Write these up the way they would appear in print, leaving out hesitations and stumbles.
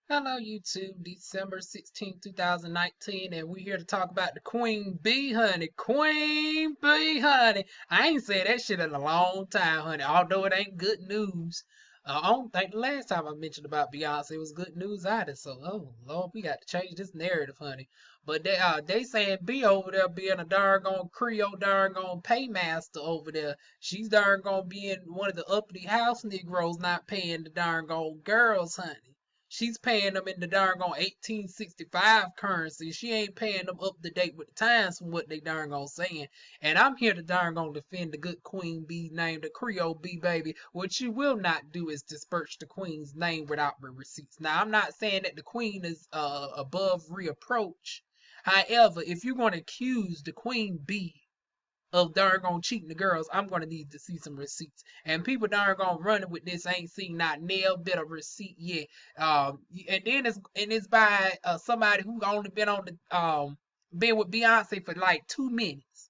Hello, YouTube. December 16th, 2019, and we're here to talk about the Queen Bee, honey. Queen Bee, honey. I ain't said that shit in a long time, honey, although it ain't good news. I don't think the last time I mentioned about Beyonce was good news either, so, oh, Lord, we got to change this narrative, honey. But they saying B over there being a darn Creole darn paymaster over there. She's darn being one of the uppity house Negroes not paying the darn girls, honey. She's paying them in the darn 1865 currency. She ain't paying them up to date with the times from what they darn saying. And I'm here to darn defend the good queen bee named the Creole bee baby. What you will not do is disperse the queen's name without the receipts. Now I'm not saying that the queen is above reapproach. However, if you're going to accuse the queen bee of darn cheating the girls, I'm gonna need to see some receipts. And people darn running with this ain't seen not nail bit of receipt yet. And then it's by somebody who only been on the been with Beyonce for like 2 minutes.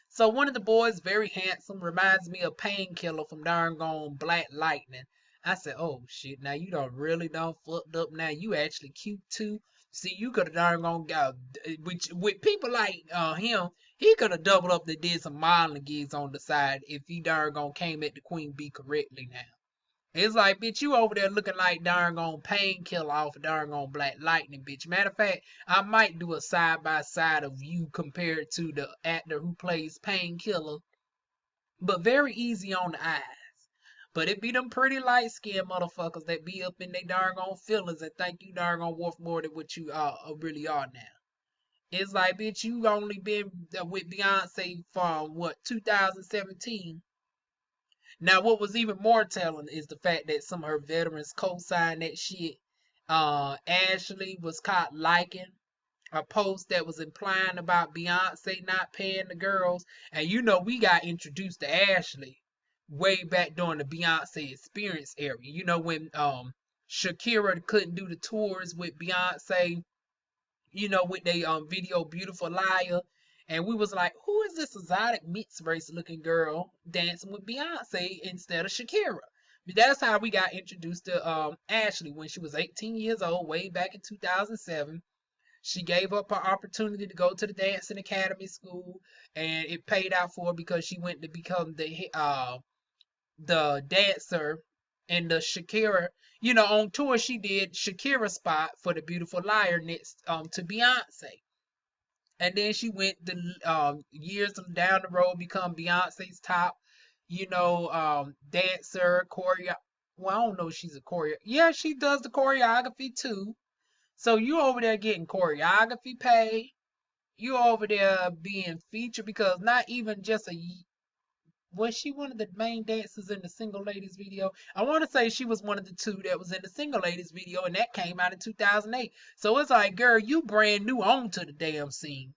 So one of the boys, very handsome, reminds me of Painkiller from darn Black Lightning. I said, oh shit, now you don't really done fucked up. Now you actually cute too. See, you could have darn with people like him, he could have doubled up and did some modeling gigs on the side if he darn came at the Queen Bee correctly now. It's like, bitch, you over there looking like darn Painkiller off of darn Black Lightning, bitch. Matter of fact, I might do a side by side of you compared to the actor who plays Painkiller, but very easy on the eyes. But it be them pretty light skinned motherfuckers that be up in they darn feelings and think you darn worth more than what you really are now. It's like, bitch, you only been with Beyonce from what, 2017. Now, what was even more telling is the fact that some of her veterans co-signed that shit. Ashley was caught liking a post that was implying about Beyonce not paying the girls. And you know, we got introduced to Ashley way back during the Beyonce experience era. You know, when Shakira couldn't do the tours with Beyonce, you know, with they video Beautiful Liar. And we was like, who is this exotic mixed race looking girl dancing with Beyonce instead of Shakira? But that's how we got introduced to Ashley when she was 18 years old, way back in 2007. She gave up her opportunity to go to the dancing academy school, and it paid out for her because she went to become the dancer in the Shakira. You know, on tour she did Shakira spot for the Beautiful Liar next to Beyonce. And then she went the years down the road become Beyonce's top, dancer, choreo. Well, I don't know if she's a choreo. Yeah, she does the choreography too. So you over there getting choreography pay. You over there being featured because not even just was she one of the main dancers in the Single Ladies video? I want to say she was one of the two that was in the Single Ladies video, and that came out in 2008. So it's like, girl, you brand new onto the damn scene,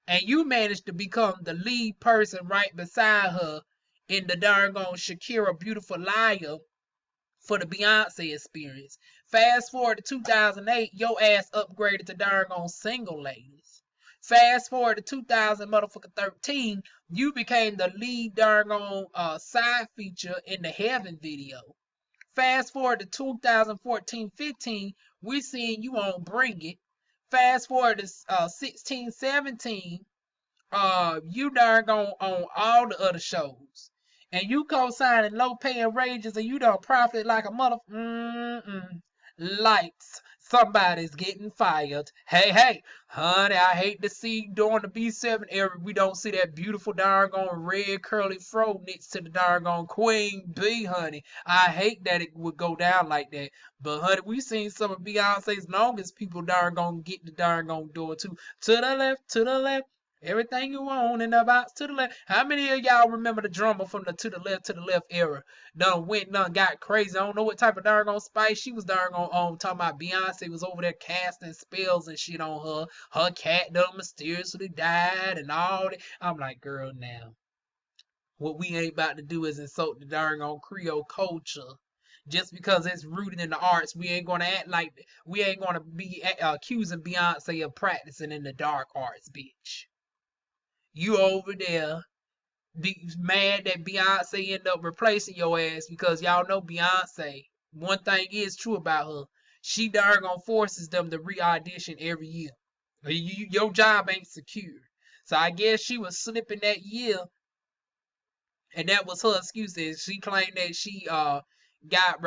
and you managed to become the lead person right beside her in the darn Shakira Beautiful Liar for the Beyonce experience. Fast forward to 2008, your ass upgraded to darn Single Ladies. Fast forward to 2013, you became the lead darn side feature in the Heaven video. Fast forward to 2014-15, we're seeing you on Bring It. Fast forward to 16-17, you darn on all the other shows. And you co-signing low paying wages and you don't profit like a mother. Lights. Somebody's getting fired. Hey, hey, honey, I hate to see during the B7 era we don't see that beautiful darn red curly fro next to the darn Queen Bee, honey. I hate that it would go down like that. But honey, we seen some of Beyonce's longest people darn get the darn door too. To the left, to the left. Everything you want in the box to the left. How many of y'all remember the drummer from the to the left era? Done got crazy. I don't know what type of darn spice she was darn on talking about Beyonce was over there casting spells and shit on her. Her cat done mysteriously died and all that. I'm like, girl, now. What we ain't about to do is insult the darn Creole culture. Just because it's rooted in the arts, we ain't gonna act like we ain't gonna be accusing Beyonce of practicing in the dark arts, bitch. You over there be mad that Beyonce end up replacing your ass because y'all know Beyonce. One thing is true about her. she darn gonna forces them to re-audition every year. Your job ain't secure. So I guess she was slipping that year, and that was her excuse. Is she claimed that she got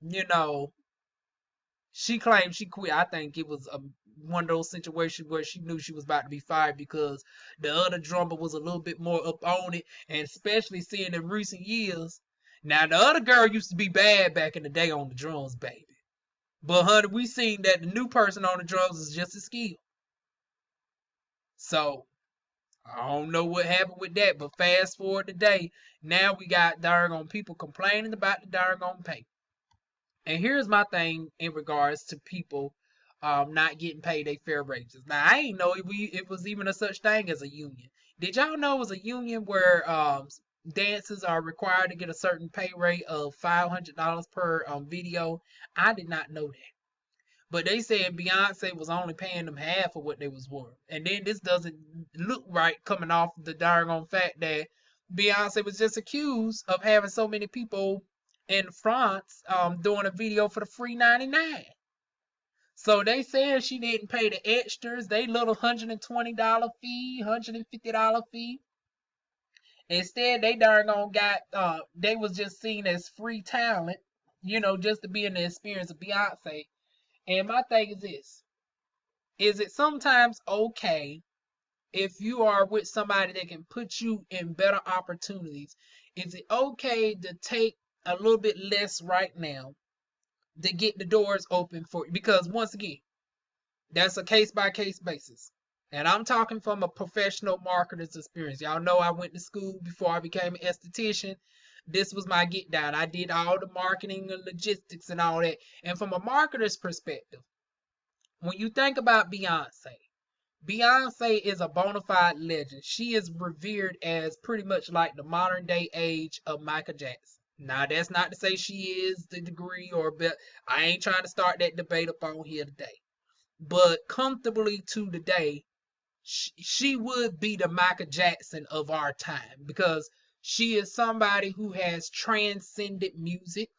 you know she claimed she quit. I think it was one of those situations where she knew she was about to be fired because the other drummer was a little bit more up on it, and especially seeing in recent years. Now the other girl used to be bad back in the day on the drums, baby. But honey, we seen that the new person on the drums is just as skilled. So I don't know what happened with that, but fast forward today, now we got darn people complaining about the darn pay. And here's my thing in regards to people not getting paid their fair wages. Now I ain't know it was even a such thing as a union. Did y'all know it was a union where dancers are required to get a certain pay rate of $500 per video? I did not know that. But they said Beyonce was only paying them half of what they was worth. And then this doesn't look right coming off the darn fact that Beyonce was just accused of having so many people in France doing a video for the free 99. So they said she didn't pay the extras, they little $120 fee, $150 fee. Instead, they darn got they was just seen as free talent, just to be in the experience of Beyonce. And my thing is this: is it sometimes okay if you are with somebody that can put you in better opportunities? Is it okay to take a little bit less right now to get the doors open for you? Because once again, that's a case by case basis. And I'm talking from a professional marketer's experience. Y'all know I went to school before I became an esthetician. This was my get down. I did all the marketing and logistics and all that. And from a marketer's perspective, when you think about Beyonce, Beyonce is a bona fide legend. She is revered as pretty much like the modern day age of Michael Jackson. Now, that's not to say she is the degree or better. I ain't trying to start that debate up on here today. But comfortably to today, she would be the Michael Jackson of our time because she is somebody who has transcended music.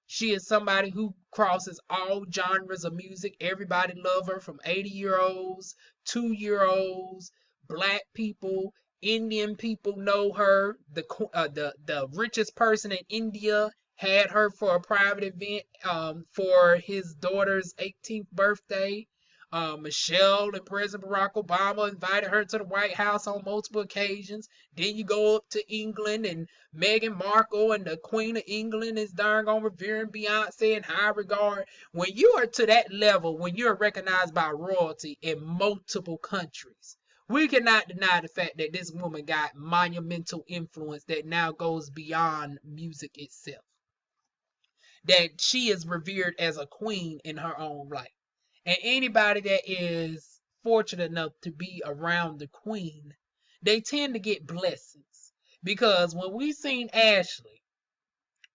She is somebody who crosses all genres of music. Everybody love her, from 80-year-olds, 2-year-olds, black people, Indian people know her. The richest person in India had her for a private event for his daughter's 18th birthday. Michelle and President Barack Obama invited her to the White House on multiple occasions. Then you go up to England, and Meghan Markle and the Queen of England is darn on revering Beyonce in high regard. When you are to that level, when you're recognized by royalty in multiple countries, we cannot deny the fact that this woman got monumental influence that now goes beyond music itself. That she is revered as a queen in her own right. And anybody that is fortunate enough to be around the queen, they tend to get blessings. Because when we seen Ashley,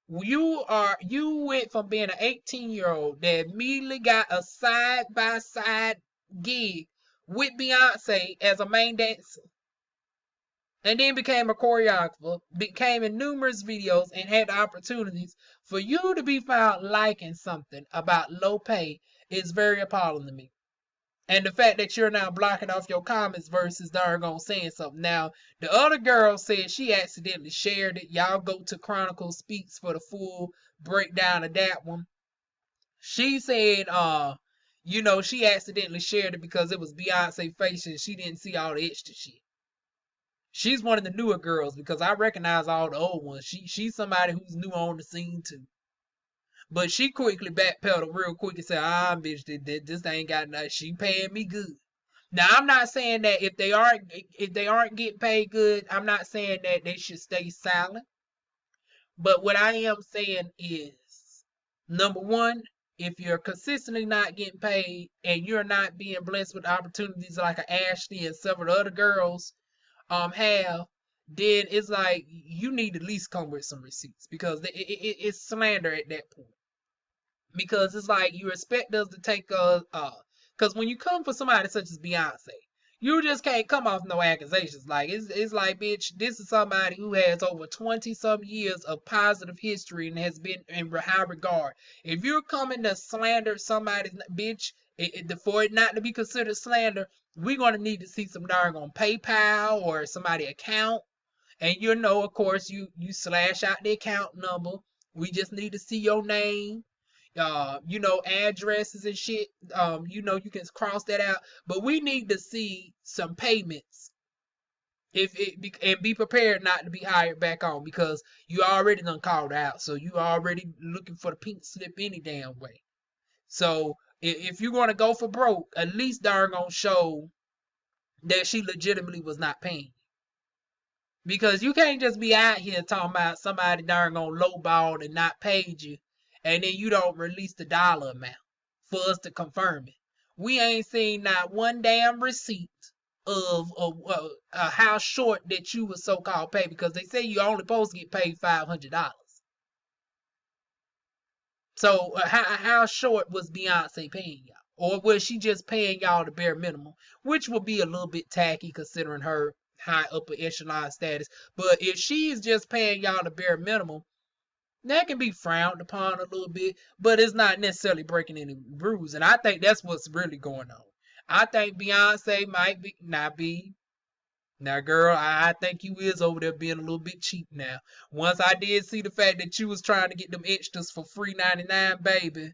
you went from being an 18-year-old that immediately got a side-by-side gig with Beyonce as a main dancer, and then became a choreographer, became in numerous videos, and had the opportunities for you to be found liking something about low pay is very appalling to me. And the fact that you're now blocking off your comments versus darn saying something. Now, the other girl said she accidentally shared it. Y'all go to Chronicle Speaks for the full breakdown of that one. She said, she accidentally shared it because it was Beyonce face and she didn't see all the extra shit. She's one of the newer girls because I recognize all the old ones. She's somebody who's new on the scene too. But she quickly backpedaled real quick and said, bitch, this ain't got nothing. She paying me good. Now, I'm not saying that if they aren't getting paid good, I'm not saying that they should stay silent. But what I am saying is, number one, if you're consistently not getting paid and you're not being blessed with opportunities like Ashley and several other girls have, then it's like you need to at least come with some receipts because it's slander at that point. Because it's like you expect us to take because when you come for somebody such as Beyonce, You just can't come off no accusations. Like it's like, bitch, this is somebody who has over 20 some years of positive history and has been in high regard. If you're coming to slander somebody's bitch, for it not to be considered slander, we're gonna need to see some darn on PayPal or somebody account. And you know, of course, you slash out the account number. We just need to see your name, addresses and shit. You can cross that out, but we need to see some payments. And be prepared not to be hired back on because you already done called out, so you already looking for the pink slip any damn way. So if you're gonna go for broke, at least darn gonna show that she legitimately was not paying. Because you can't just be out here talking about somebody darn gonna lowball and not paid you, and then you don't release the dollar amount for us to confirm it. We ain't seen not one damn receipt of how short that you was so called paid, because they say you only supposed to get paid $500. So how short was Beyonce paying y'all? Or was she just paying y'all the bare minimum? Which would be a little bit tacky considering her high upper echelon status. But if she's just paying y'all the bare minimum, that can be frowned upon a little bit, but it's not necessarily breaking any rules. And I think that's what's really going on. I think Beyonce might be not be. Now, girl, I think you is over there being a little bit cheap now. Once I did see the fact that you was trying to get them extras for free 99, baby,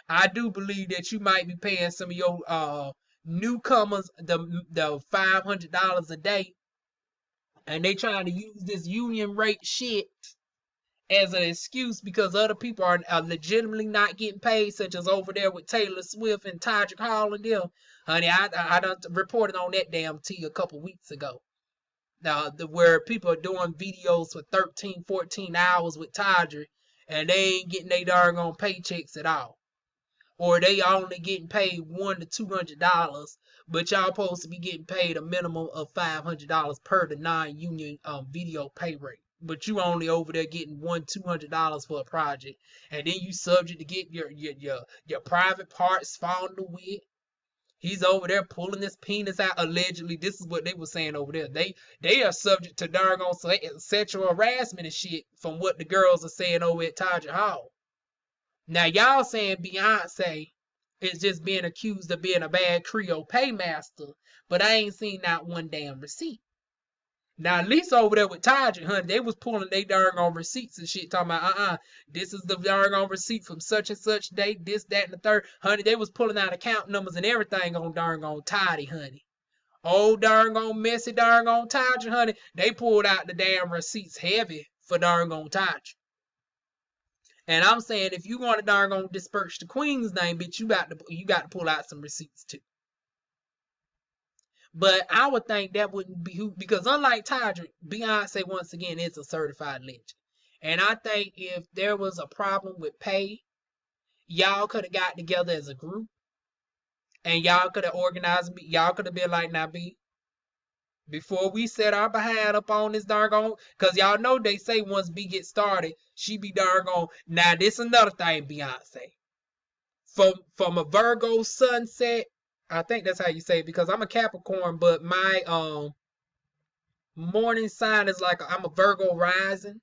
I do believe that you might be paying some of your newcomers the $500 a day, and they trying to use this union rate shit as an excuse because other people are legitimately not getting paid, such as over there with Taylor Swift and Todrick Hall and them. Honey, I done reported on that damn tea a couple weeks ago. Now, where people are doing videos for 13, 14 hours with Todrick, and they ain't getting their darn on paychecks at all. Or they only getting paid $100 to $200, but y'all supposed to be getting paid a minimum of $500 per the non-union video pay rate. But you only over there getting $100-$200 for a project, and then you subject to get your private parts fondled with. He's over there pulling his penis out. Allegedly, this is what they were saying over there. They are subject to darn on sexual harassment and shit from what the girls are saying over at Todrick Hall. Now y'all saying Beyonce is just being accused of being a bad Creole paymaster, but I ain't seen not one damn receipt. Now at least over there with Todrick, honey, they was pulling they darn on receipts and shit, talking about this is the darn on receipt from such and such date, this, that, and the third. Honey, they was pulling out account numbers and everything on darn on Toddy, honey. Oh darn on messy darn on Todrick, honey. They pulled out the damn receipts heavy for darn on Todrick. And I'm saying if you want to darn on disperse the Queen's name, bitch, you got to pull out some receipts too. But I would think that wouldn't be who, because unlike Todrick, Beyonce once again is a certified legend. And I think if there was a problem with pay, y'all could have got together as a group and y'all could have organized, y'all could have been like, now B, before we set our behind up on this darn, because y'all know they say once B gets started, she be darn. Now this another thing, Beyonce. From a Virgo sunset, I think that's how you say it, because I'm a Capricorn, but my morning sign is like I'm a Virgo rising.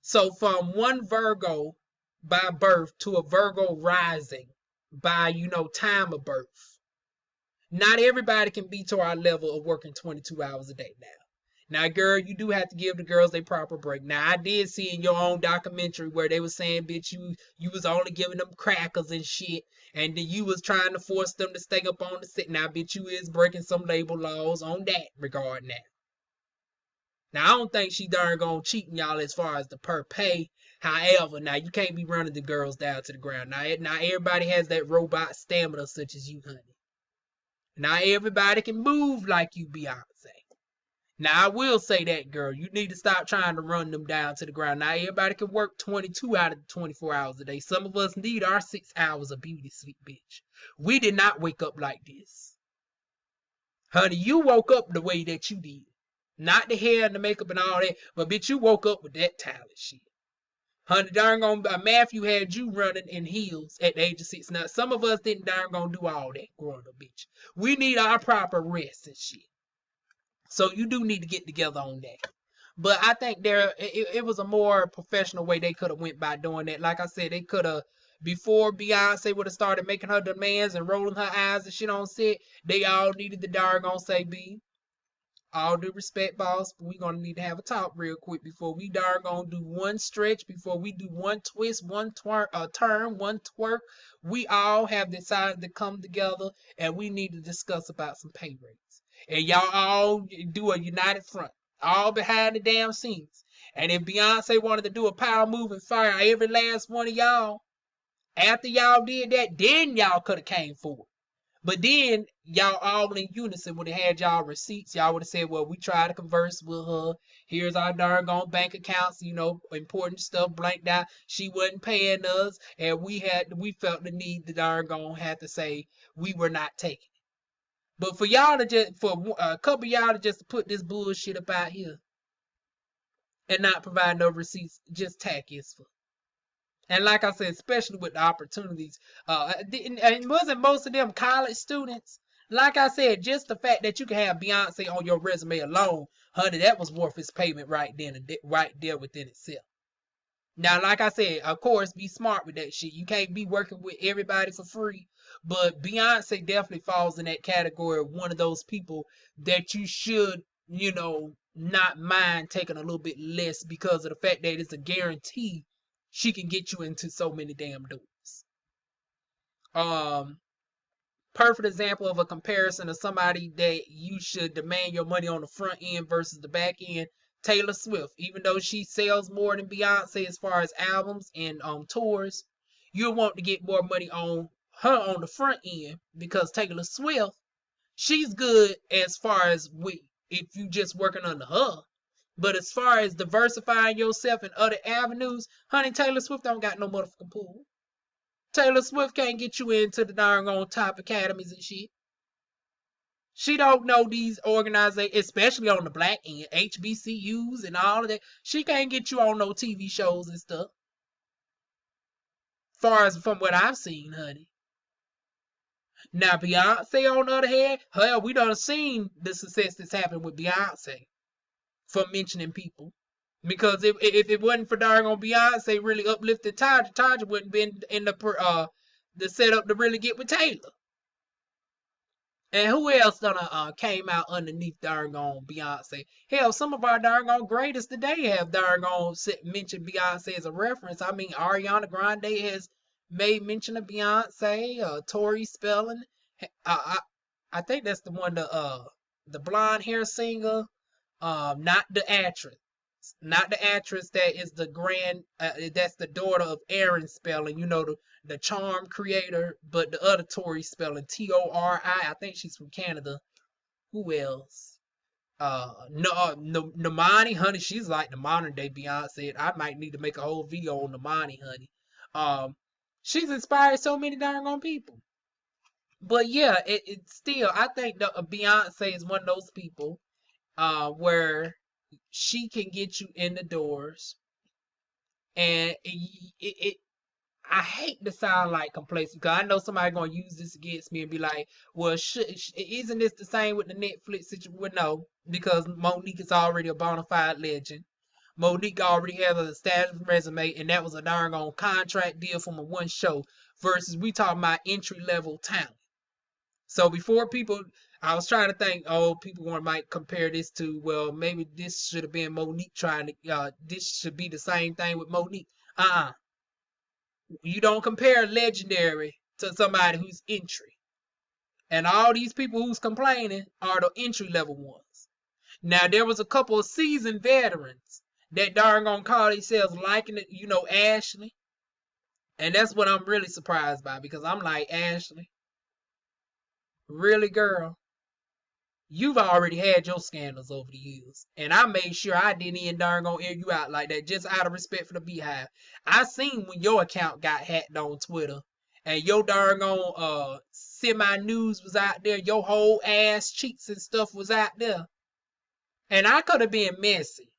So from one Virgo by birth to a Virgo rising by time of birth. Not everybody can be to our level of working 22 hours a day now. Now, girl, you do have to give the girls a proper break. Now, I did see in your own documentary where they were saying, bitch, you was only giving them crackers and shit, and then you was trying to force them to stay up on the set. Now, bitch, you is breaking some labor laws on that regard now. Now, I don't think she darn gonna cheating y'all as far as the per pay. However, now you can't be running the girls down to the ground. Now everybody has that robot stamina such as you, honey. Not everybody can move like you, Beyonce. Now, I will say that, girl. You need to stop trying to run them down to the ground. Now, everybody can work 22 out of 24 hours a day. Some of us need our 6 hours of beauty sleep, bitch. We did not wake up like this. Honey, you woke up the way that you did. Not the hair and the makeup and all that, but bitch, you woke up with that talent shit. Honey, darn gone, Matthew had you running in heels at the age of 6. Now, some of us didn't darn gonna do all that growing up, bitch. We need our proper rest and shit. So you do need to get together on that. But I think it was a more professional way they could have went by doing that. Like I said, they could have, before Beyonce would have started making her demands and rolling her eyes and shit on set, they all needed to darn gonna say, B, all due respect, boss, but we gonna need to have a talk real quick before we darn gonna do one stretch, before we do one twist, one turn, one twerk. We all have decided to come together and we need to discuss about some pay rates. And y'all all do a united front, all behind the damn scenes. And if Beyonce wanted to do a power move and fire every last one of y'all, after y'all did that, then y'all could have came forward. But then y'all all in unison would have had y'all receipts. Y'all would have said, well, we tried to converse with her. Here's our darn gone bank accounts, important stuff blanked out. She wasn't paying us, and we felt the need to darn gone have to say we were not taking it. But for y'all to just, for a couple of y'all to just put this bullshit up out here and not provide no receipts, just tacky as fuck. And like I said, especially with the opportunities, and wasn't most of them college students? Like I said, just the fact that you can have Beyonce on your resume alone, honey, that was worth its payment right there within itself. Now, like I said, of course, be smart with that shit. You can't be working with everybody for free, but Beyonce definitely falls in that category of one of those people that you should, not mind taking a little bit less because of the fact that it's a guarantee she can get you into so many damn doors. Perfect example of a comparison of somebody that you should demand your money on the front end versus the back end. Taylor Swift, even though she sells more than Beyonce as far as albums and tours, you'll want to get more money on her on the front end because Taylor Swift, she's good as far as if you just working under her. But as far as diversifying yourself in other avenues, honey, Taylor Swift don't got no motherfucking pool. Taylor Swift can't get you into the darn on top academies and shit. She don't know these organizations, especially on the black end, HBCUs and all of that. She can't get you on no TV shows and stuff. Far as from what I've seen, honey. Now, Beyonce, on the other hand, hell, we done seen the success that's happened with Beyonce. For mentioning people, because if it wasn't for darn on Beyonce really uplifted Taja wouldn't been in the setup to really get with Taylor. And who else done came out underneath darn on Beyonce? Hell, some of our darn on greatest today have darn on mentioned Beyonce as a reference. I mean, Ariana Grande has made mention of Beyonce. Tori Spelling, I think that's the one, the blonde hair singer. Not the actress that is that's the daughter of Aaron Spelling, the charm creator, but the other Tori Spelling, Tori. I think she's from Canada. Who else? Normani, honey, she's like the modern day Beyonce. I might need to make a whole video on Normani, honey. She's inspired so many darn on people. But yeah, it still, I think Beyonce is one of those people where she can get you in the doors, and I hate to sound like complacent because I know somebody gonna use this against me and be like, well, isn't this the same with the Netflix situation? Well, no, because Monique is already a bona fide legend. Monique already has an established resume, and that was a darn on contract deal from a one show versus we talking about entry level talent. So before people, I was trying to think, people might compare this to, well, maybe this should have been Monique this should be the same thing with Monique. You don't compare legendary to somebody who's entry. And all these people who's complaining are the entry level ones. Now, there was a couple of seasoned veterans that darn gonna call themselves liking it, Ashley. And that's what I'm really surprised by, because I'm like, Ashley, really, girl? You've already had your scandals over the years. And I made sure I didn't even darn gonna air you out like that, just out of respect for the Beehive. I seen when your account got hacked on Twitter and your darn gone semi-news was out there, your whole ass cheeks and stuff was out there. And I could have been messy.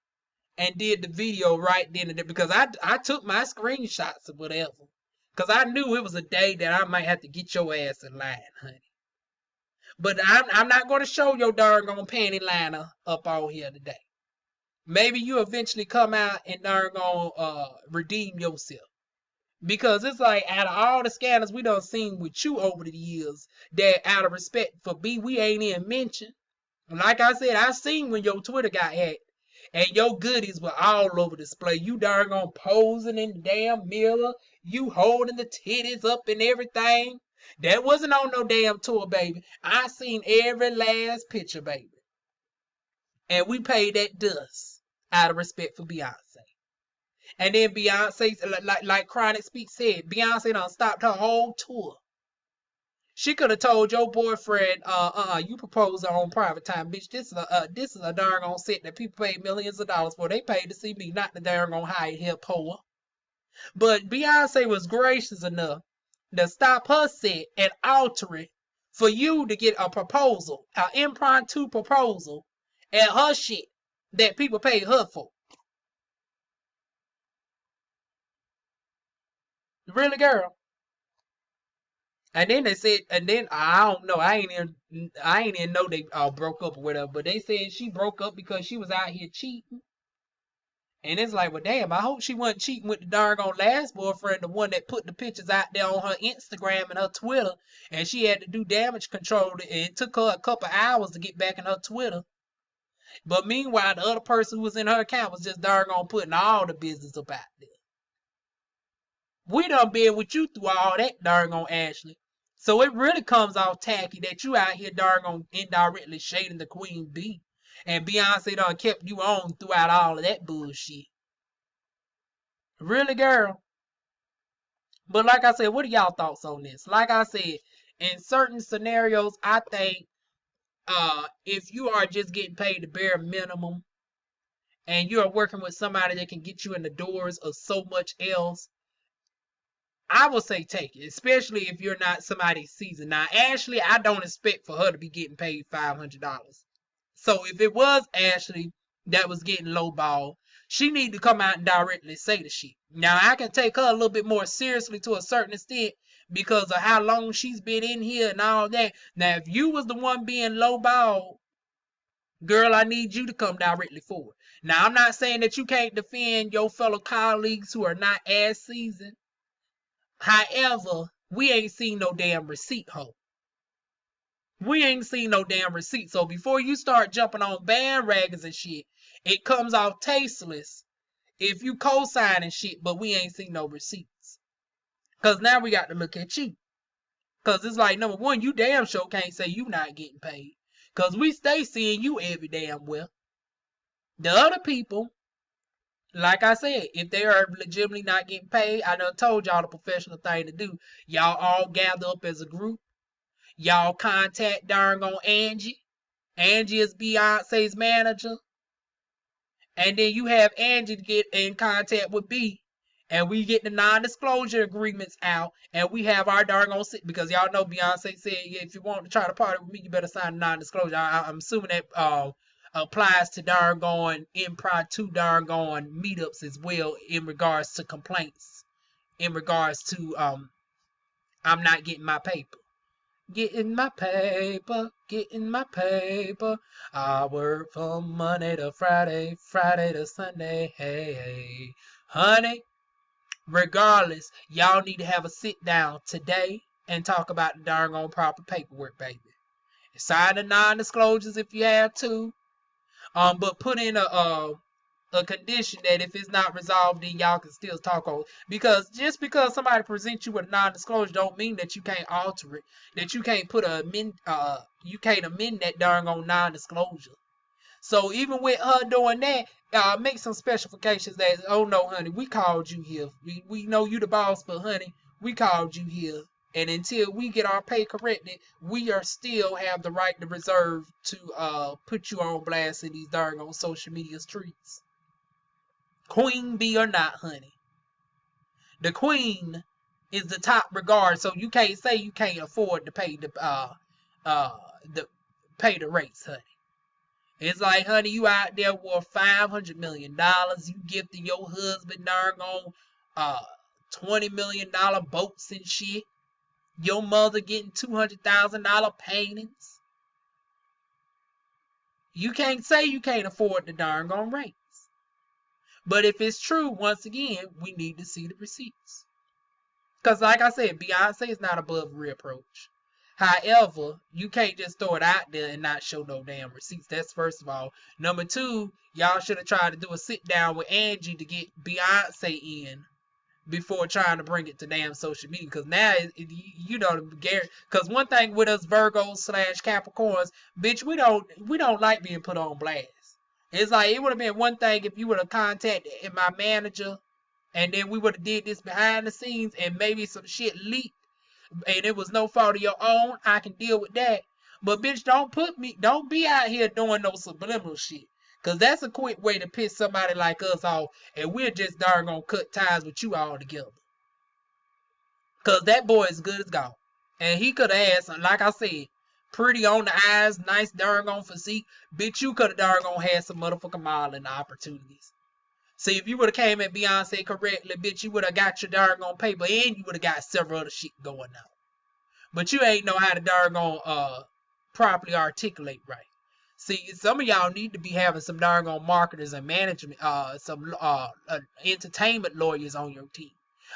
and did the video right then and there because I took my screenshots or whatever. Because I knew it was a day that I might have to get your ass in line, honey. But I'm not going to show your darn on panty liner up on here today. Maybe you eventually come out and darn on redeem yourself. Because it's like out of all the scandals we done seen with you over the years, that out of respect for B, we ain't even mentioned. Like I said, I seen when your Twitter got hacked and your goodies were all over display. You darn on posing in the damn mirror, you holding the titties up and everything. That wasn't on no damn tour, baby. I seen every last picture, baby. And we paid that dust out of respect for Beyonce. And then Beyonce, like Chronic Speak said, Beyonce done stopped her whole tour. She could have told your boyfriend, you propose on private time, bitch. This is a darn on set that people pay millions of dollars for. They paid to see me, not the darn on hired hip whore. But Beyonce was gracious enough to stop her set and alter it for you to get a proposal, an impromptu proposal, and her shit that people paid her for. Really, girl? And then they said, and then I don't know, I ain't even know they broke up or whatever, but they said she broke up because she was out here cheating. And it's like, well, damn, I hope she wasn't cheating with the darn on last boyfriend, the one that put the pictures out there on her Instagram and her Twitter, and she had to do damage control, and it took her a couple hours to get back in her Twitter. But meanwhile, the other person who was in her account was just darn on putting all the business up out there. We done been with you through all that, darn on Ashley. So it really comes off tacky that you out here darn on indirectly shading the Queen Bee. And Beyonce done kept you on throughout all of that bullshit. Really, girl? But like I said, what are y'all thoughts on this? Like I said, in certain scenarios, I think if you are just getting paid the bare minimum and you are working with somebody that can get you in the doors of so much else, I will say take it, especially if you're not somebody seasoned. Now, Ashley, I don't expect for her to be getting paid $500. So if it was Ashley that was getting lowball, she need to come out and directly say the shit. Now, I can take her a little bit more seriously to a certain extent because of how long she's been in here and all that. Now, if you was the one being lowball, girl, I need you to come directly forward. Now, I'm not saying that you can't defend your fellow colleagues who are not as seasoned. However, we ain't seen no damn receipt, ho. We ain't seen no damn receipt. So before you start jumping on bandwagons and shit, it comes off tasteless if you co-signing shit, but we ain't seen no receipts. Because now we got to look at you. Because it's like, number one, you damn sure can't say you not getting paid. Because we stay seeing you every damn well. The other people, like I said, if they are legitimately not getting paid, I done told y'all the professional thing to do. Y'all all gather up as a group. Y'all contact darn on Angie. Angie is Beyonce's manager. And then you have Angie to get in contact with B. And we get the non-disclosure agreements out. And we have our darn on sit. Because y'all know Beyonce said, yeah, if you want to try to party with me, you better sign a non-disclosure. I'm assuming that applies to darn going impromptu darn going meetups as well in regards to complaints. In regards to I'm not getting my paper. Getting my paper, getting my paper. I work from Monday to Friday, Friday to Sunday. Hey, honey, regardless, y'all need to have a sit down today and talk about the darn on proper paperwork, baby. Sign the non-disclosures if you have to. But put in a condition that if it's not resolved, then y'all can still talk on. Because just because somebody presents you with a non-disclosure don't mean that you can't alter it. That you can't you can't amend that darn on non-disclosure. So even with her doing that, make some specifications that, oh no, honey, we called you here. We know you the boss, but honey, we called you here. And until we get our pay corrected, we are still have the right to reserve to put you on blast in these darn on social media streets. Queen bee or not, honey. The queen is the top regard, so you can't say you can't afford to pay the rates, honey. It's like, honey, you out there worth $500 million. You gifted your husband darn on $20 million boats and shit. Your mother getting $200,000 paintings. You can't say you can't afford the darn on rates. But if it's true, once again, we need to see the receipts. Because like I said, Beyonce is not above reproach. However, you can't just throw it out there and not show no damn receipts. That's first of all. Number two, y'all should have tried to do a sit down with Angie to get Beyonce in before trying to bring it to damn social media. Because now, you know, because one thing with us Virgos / Capricorns, bitch, we don't like being put on blast. It's like, it would have been one thing if you would have contacted my manager and then we would have did this behind the scenes and maybe some shit leaked and it was no fault of your own. I can deal with that. But bitch, don't be out here doing no subliminal shit. Cause that's a quick way to piss somebody like us off and we're just darn gonna cut ties with you all together. Cause that boy is good as gone. And he could have had some, like I said, pretty on the eyes, nice darn on physique. Bitch, you could have darn gonna had some motherfucking modeling opportunities. See, if you would have came at Beyonce correctly, bitch, you would have got your darn on paper and you would have got several other shit going on. But you ain't know how to darn on properly articulate right. See, some of y'all need to be having some darn on marketers and management, some entertainment lawyers on your team.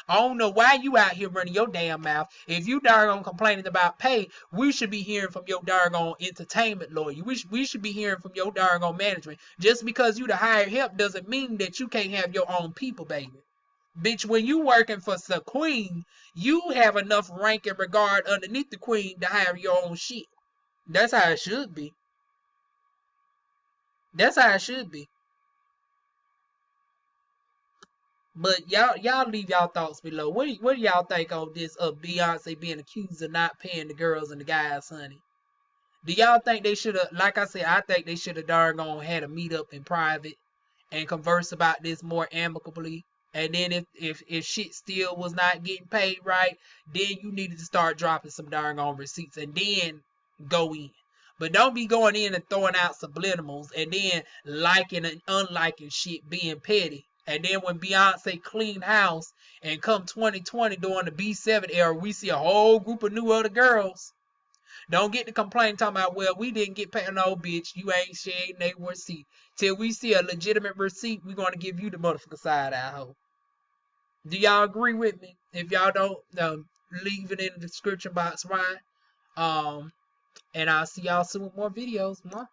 I don't know why you out here running your damn mouth. If you darn on complaining about pay, we should be hearing from your darn on entertainment lawyer. We should be hearing from your darn on management. Just because you the hired help doesn't mean that you can't have your own people, baby. Bitch, when you working for the queen, you have enough rank and regard underneath the queen to have your own shit. That's how it should be. That's how it should be. But y'all leave y'all thoughts below. What do y'all think of this Beyonce being accused of not paying the girls and the guys, honey? Do y'all think they should have, like I said, I think they should have darn on had a meet up in private and converse about this more amicably. And then if shit still was not getting paid right, then you needed to start dropping some darn on receipts and then go in. But don't be going in and throwing out subliminals and then liking and unliking shit, being petty. And then when Beyonce clean house and come 2020 during the B7 era, we see a whole group of new other girls. Don't get to complain talking about, well, we didn't get paid. No, bitch, you ain't sharing their receipt. Till we see a legitimate receipt, we're going to give you the motherfucker side out, hoe. Do y'all agree with me? If y'all don't, leave it in the description box, right? And I'll see y'all soon with more videos. Mwah.